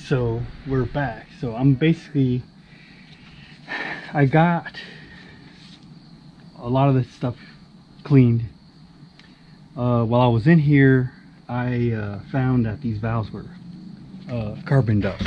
so we're back. So I'm basically, I got a lot of this stuff cleaned. While I was in here, I found that these valves were carboned up.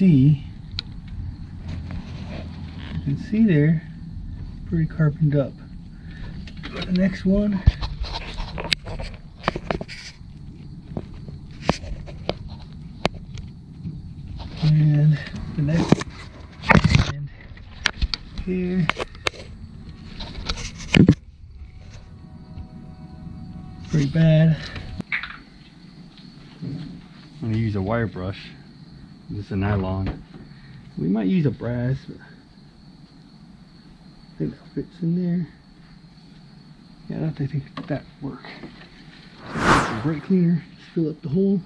You can see there, pretty carboned up. The next one, and the next, and here, pretty bad. I'm gonna use a wire brush. This is a nylon. We might use a brass, but I think that fits in there. Yeah, I don't think that would work. So some brake cleaner, just fill up the hole.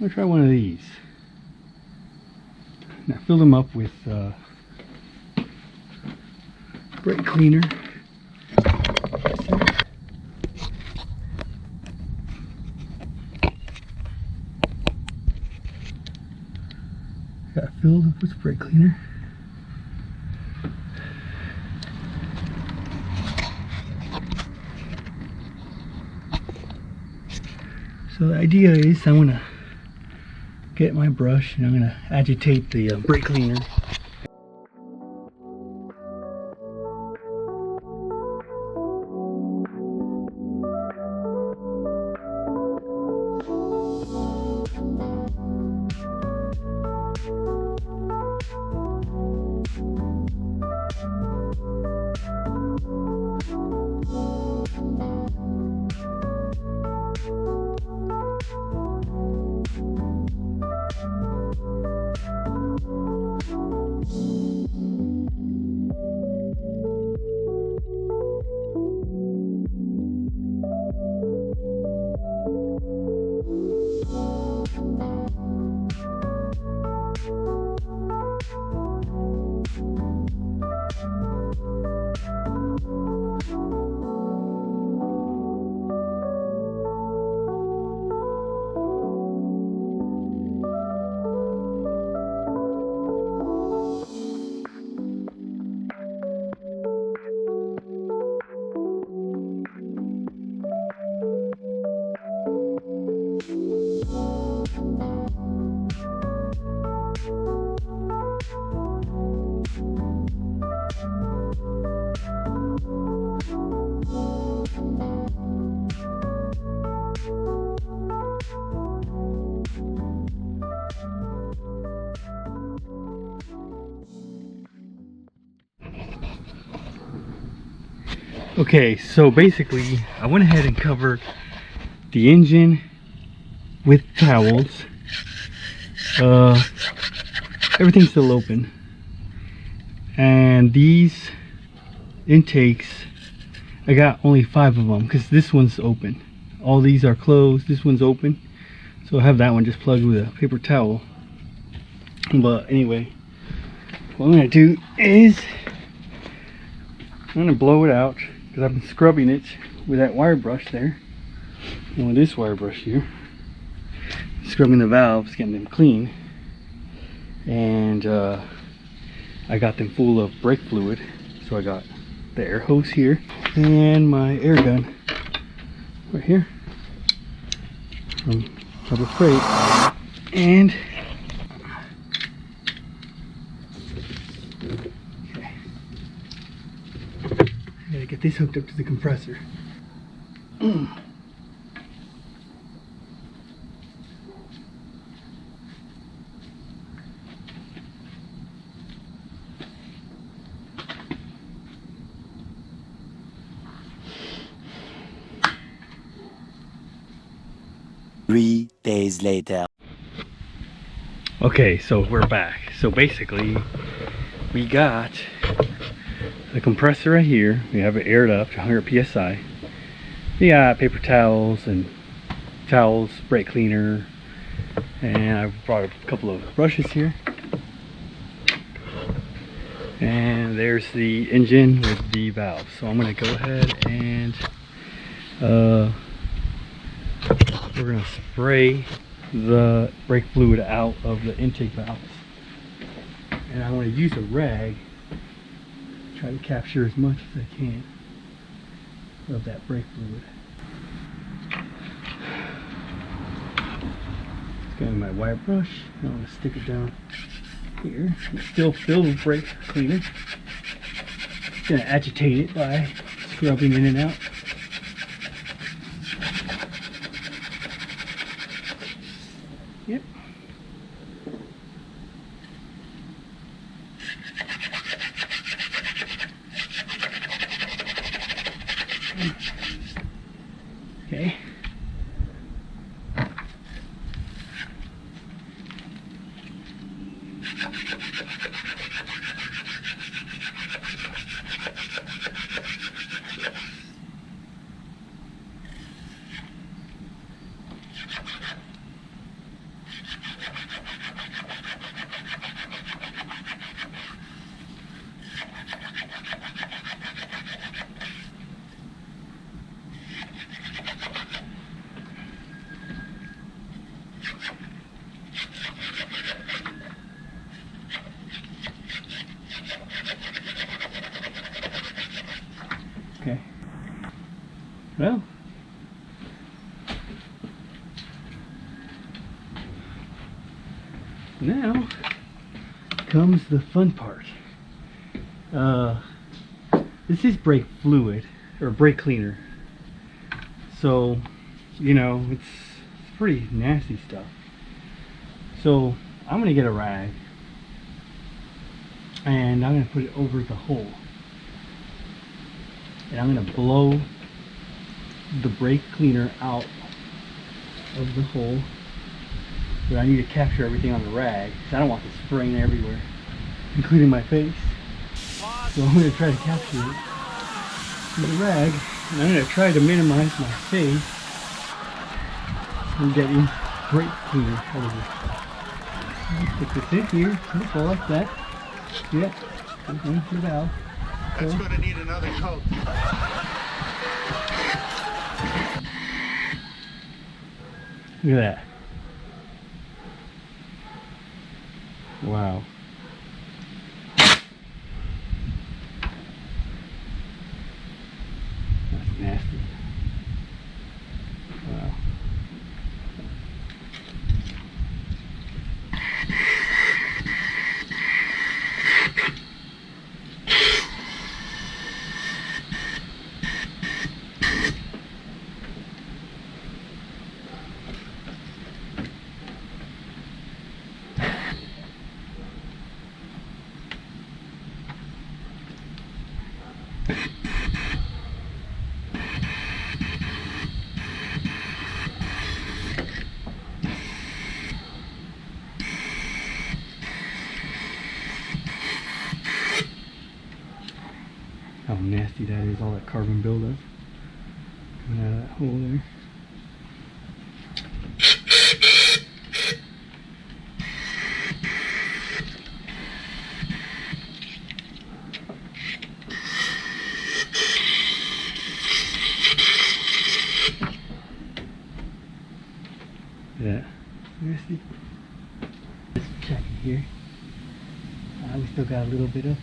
I'm gonna try one of these. Now fill them up with brake cleaner. Got filled up with brake cleaner. So the idea is I'm gonna get my brush and I'm going to agitate the brake cleaner. Okay, so basically I went ahead and covered the engine with towels. Everything's still open, and these intakes, I got only 5 of them because this one's open. All these are closed, this one's open, so I have that one just plugged with a paper towel. But anyway, what I'm gonna do is I'm gonna blow it out because I've been scrubbing it with that wire brush there, and with this wire brush here, scrubbing the valves, getting them clean. and I got them full of brake fluid. So I got the air hose here and my air gun right here from Harbor Freight. And okay, I gotta get this hooked up to the compressor. Three days later. Okay, so we're back. So basically, we got the compressor right here. We have it aired up to 100 psi. We got paper towels and brake cleaner, and I brought a couple of brushes here. And there's the engine with the valves. So I'm gonna go ahead and we're gonna spray the brake fluid out of the intake valves, and I want to use a rag, try to capture as much as I can of that brake fluid. Got my wire brush. I want to stick it down here. It's still filled with brake cleaner. Gonna agitate it by scrubbing in and out. Yep. Okay. Okay. Well, now comes the fun part. This is brake fluid or brake cleaner, so you know it's pretty nasty stuff. So I'm gonna get a rag and I'm gonna put it over the hole, and I'm gonna blow the brake cleaner out of the hole. But I need to capture everything on the rag because I don't want this spraying everywhere, including my face. So I'm going to try to capture it with the rag, and I'm going to try to minimize my face from getting brake cleaner out of it. Put this in here, just like that. Yep, into the valve. That's going to need another coat. Look at that. Wow. That's nasty. Wow. How nasty that is, all that carbon buildup coming out of that hole there. Yeah, nasty. Let's check it here. We still got a little bit of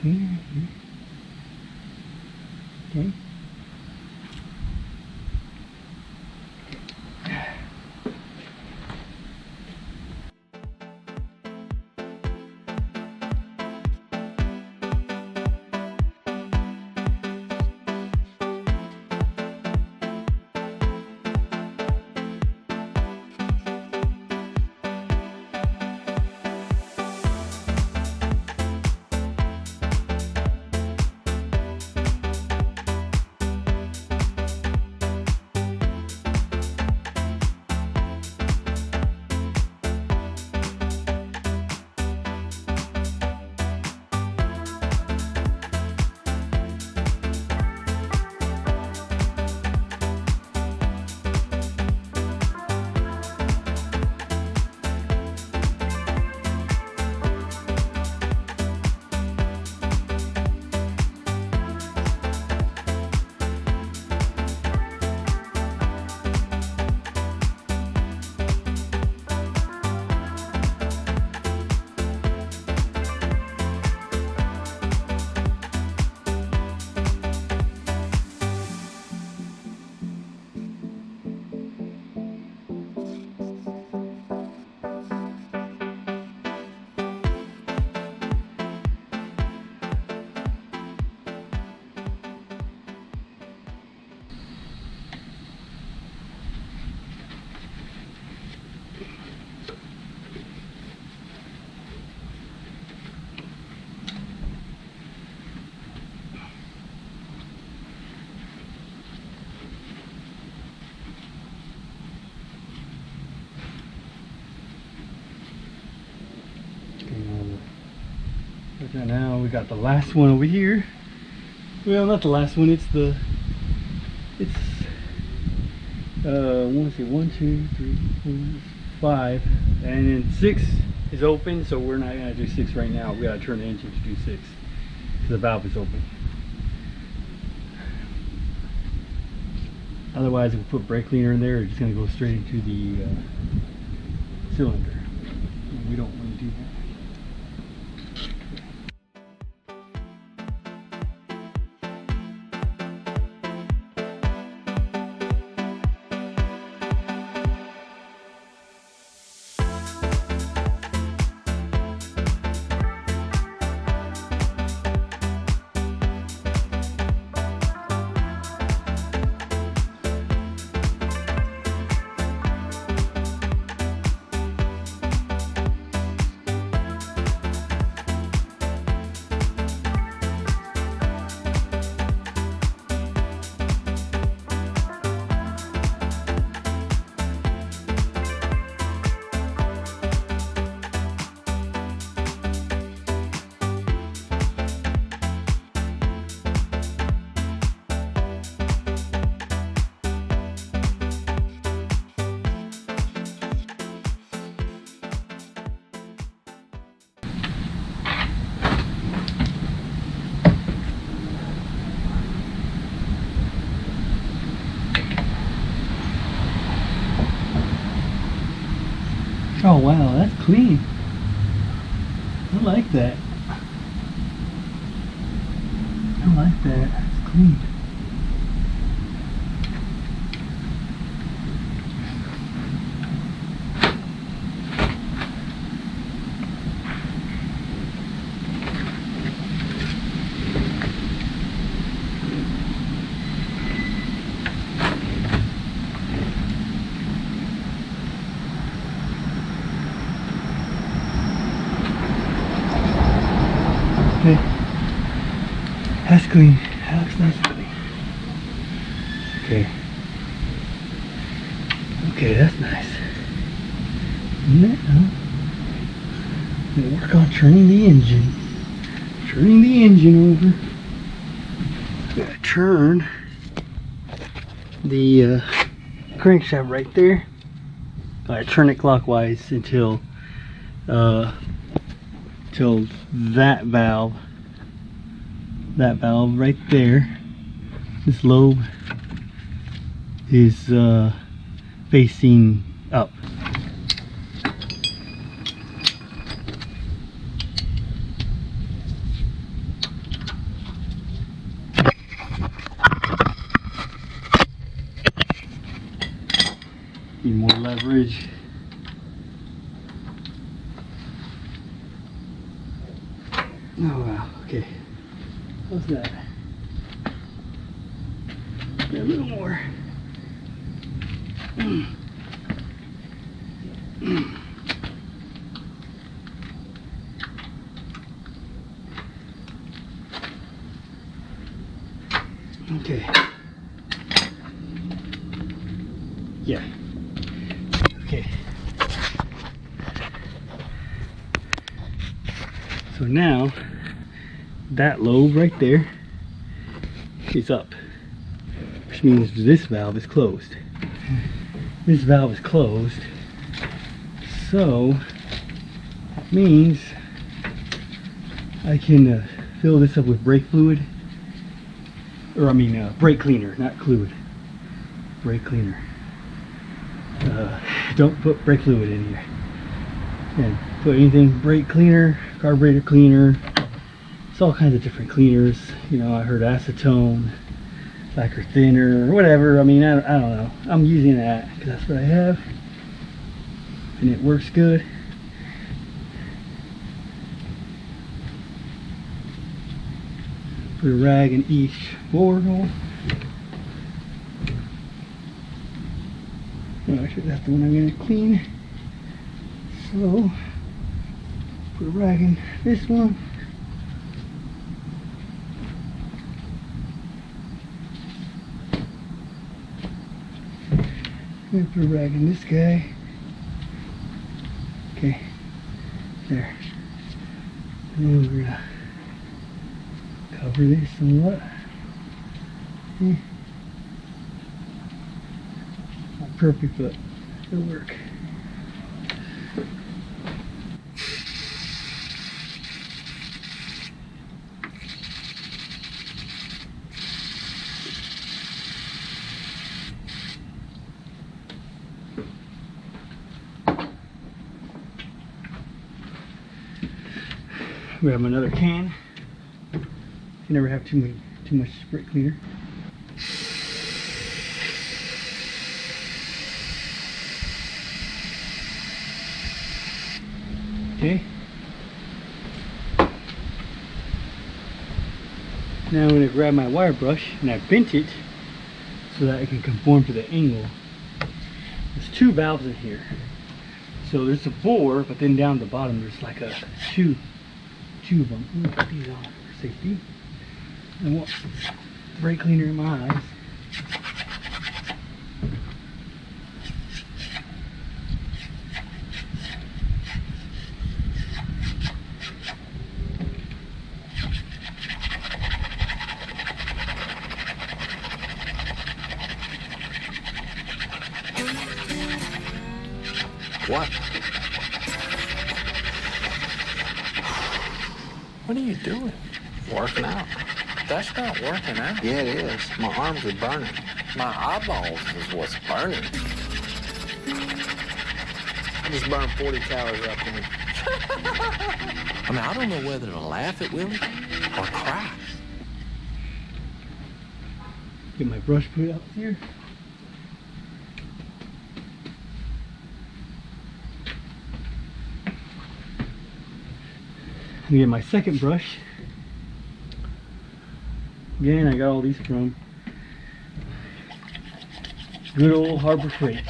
cleaner here. Okay. Okay, now we got the last one over here. Well, not the last one. It's I want to say 1, 2, 3, 4, 5, and then 6 is open. So we're not gonna do 6 right now. We gotta turn the engine to do 6 because the valve is open. Otherwise, if we put brake cleaner in there, it's gonna go straight into the cylinder. And we don't want to do that. Oh wow, that's clean. I like that. I like that. It's clean. Okay. That's clean. That looks nice and clean. Okay. Okay, that's nice. Now, we'll work on turning the engine. Turning the engine over. Gotta turn the crankshaft right there. I turn it clockwise until till that valve right there, this lobe is facing up. storage. Oh wow, okay. How's that? A little more. Okay. Yeah. Okay. So now that lobe right there is up, which means this valve is closed. This valve is closed, so that means I can fill this up with brake fluid, or I mean brake cleaner, not fluid. Brake cleaner. Don't put brake fluid in here. And put anything, brake cleaner, carburetor cleaner. It's all kinds of different cleaners. You know, I heard acetone, lacquer thinner, or whatever. I mean, I don't know. I'm using that because that's what I have, and it works good. Put a rag in each bore hole. Oh, actually, that's the one I'm going to clean. So, put a rag in this one. And put a rag in this guy. Okay, there. And then we're going to cover this somewhat. Okay. Not perfect, but it'll work. Grab another can. You never have too much brake cleaner. Okay. Now I'm going to grab my wire brush, and I bent it so that it can conform to the angle. There's two valves in here. So there's a bore, but then down the bottom there's like a two of them. I'm gonna put these on for safety. I want brake cleaner in my eyes. What? What are you doing? Working out. That's not working out. Yeah, it is. My arms are burning. My eyeballs is what's burning. I just burned 40 calories up in me. I mean, I don't know whether to laugh at Willie or cry. Get my brush put out here. And get my second brush. Again, I got all these from good old Harbor Freight.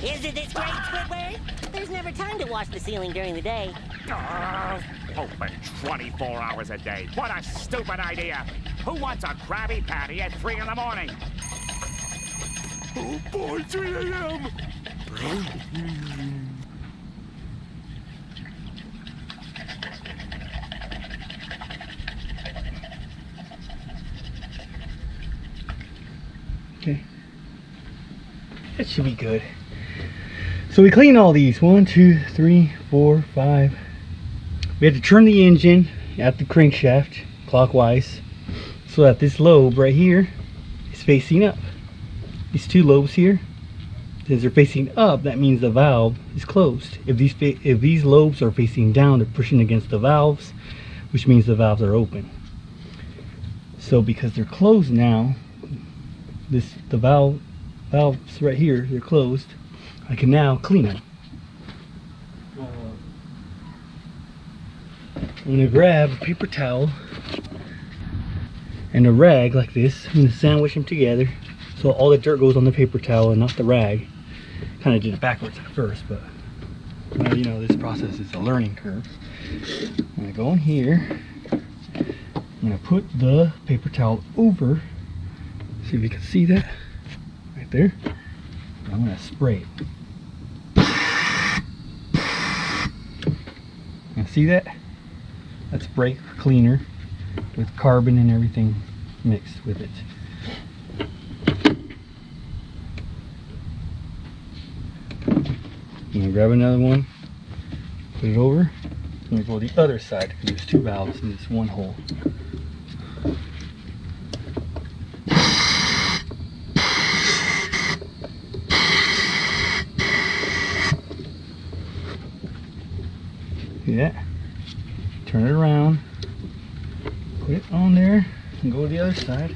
Isn't this great, Squidward? There's never time to wash the ceiling during the day. Open 24 hours a day. What a stupid idea. Who wants a Krabby Patty at 3 in the morning? Oh boy, 3 a.m. Okay. That should be good. So we clean all these. 1, 2, 3, 4, 5. We have to turn the engine at the crankshaft clockwise so that this lobe right here is facing up. These two lobes here, since they're facing up, that means the valve is closed. If these lobes are facing down, they're pushing against the valves, which means the valves are open. So because they're closed now, the valves right here, they're closed. I can now clean them. I'm going to grab a paper towel and a rag like this. I'm going to sandwich them together so all the dirt goes on the paper towel and not the rag. Kind of did it backwards at first, but well, you know, this process is a learning curve. I'm going to go in here. I'm going to put the paper towel over. See if you can see that right there. And I'm going to spray it. You see that? That's brake cleaner with carbon and everything mixed with it. I'm gonna grab another one, put it over. I'm gonna go the other side because there's two valves in this one hole. See that? Turn it around, put it on there, and go to the other side.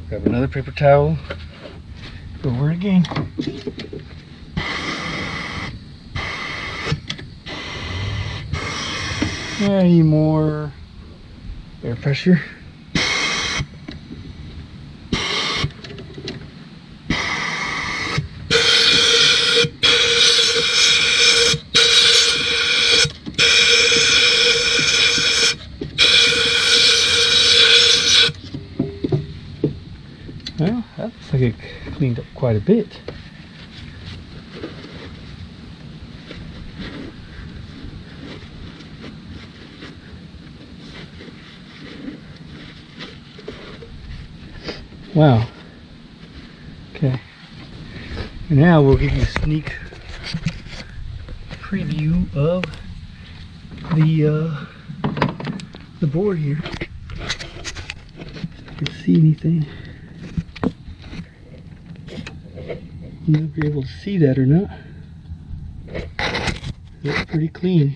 Grab another paper towel, go over it again. I need more air pressure. Well, that looks like it cleaned up quite a bit. Wow. Okay. And now we'll give you a sneak preview of the board here. If you can see anything. I don't know if you're able to see that or not. It's pretty clean.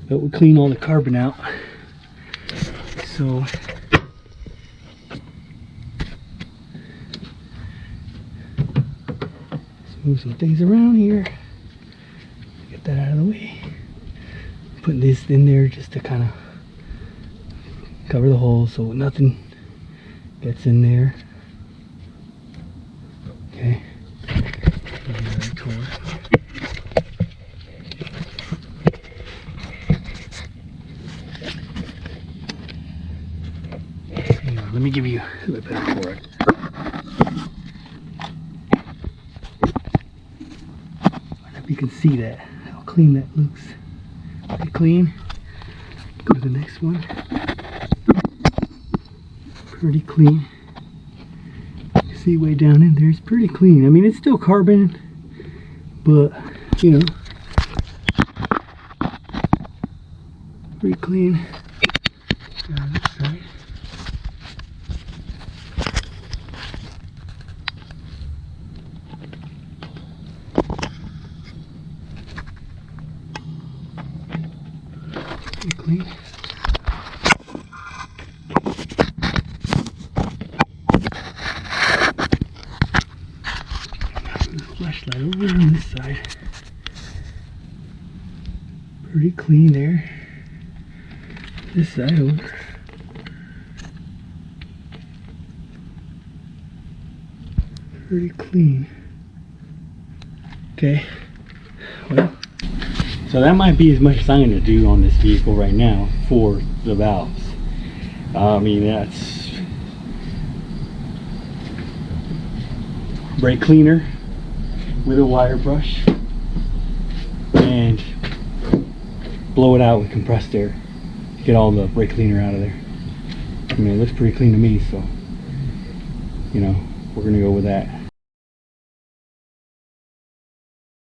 But we clean all the carbon out. So let's move some things around here. Get that out of the way. Put this in there just to kind of cover the hole so nothing gets in there. Okay. Another tour. Hang on, let me give you a bit better for it. I don't know if you can see that, how clean that looks. Pretty clean. Go to the next one. Pretty clean. You see way down in there, it's pretty clean. I mean, it's still carbon, but you know, pretty clean. Down this side. Pretty clean. Flashlight over on this side. Pretty clean there. This side over. Pretty clean. Okay. Well, so that might be as much as I'm going to do on this vehicle right now for the valves. I mean, that's brake cleaner with a wire brush and blow it out with compressed air. Get all the brake cleaner out of there. I mean, it looks pretty clean to me, so you know, we're gonna go with that.